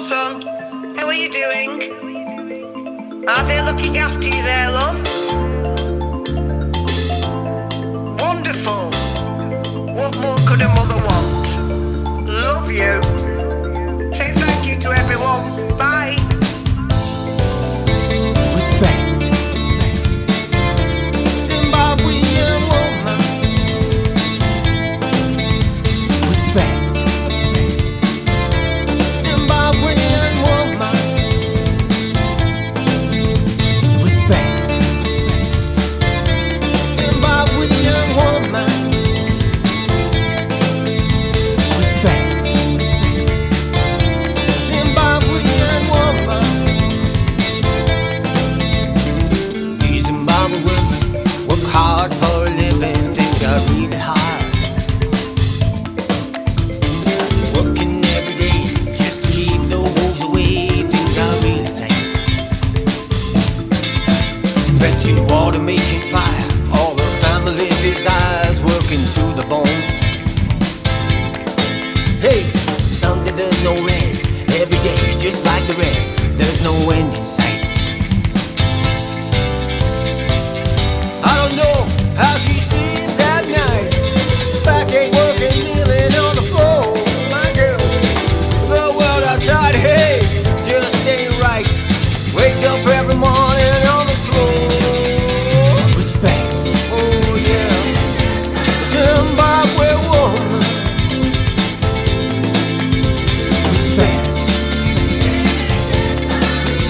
son. How are you doing? Are they looking after you there, love? Wonderful. What more could a mother want? Love you. Say thank you to everyone. Bye. Respect. Zimbabwean woman. Respect. Zimbabwean woman. Respect. Zimbabwean woman. Respect. Zimbabwean woman. These Zimbabwean women work hard for a living, things are really hard. Working every day just to keep the wolves away, things are really tight. Fetching water, making fire, all the family desires, working to the bone. Hey, Sunday there's no rest, every day just like the rest, there's no end in sight. I don't know how she sleeps at night, backache working, kneeling on the floor. My girl, the world outside, hey, just ain't right. Wakes up every morning on the floor. Respect. Oh yeah. Zimbabwe woman. Respect.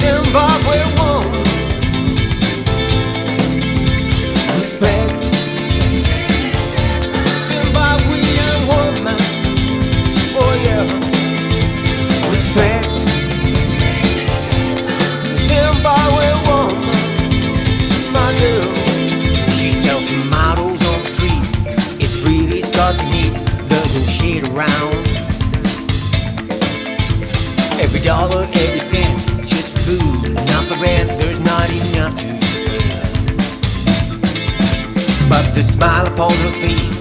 Zimbabwe woman. Respect. Zimbabwean woman. Oh yeah. Respect. Zimbabwe woman. My girl. She sells models on the street. It really starts neat. Doesn't shade around. Every dollar, every cent, just food, not for rent. There's not enough to spare. But the smile upon her face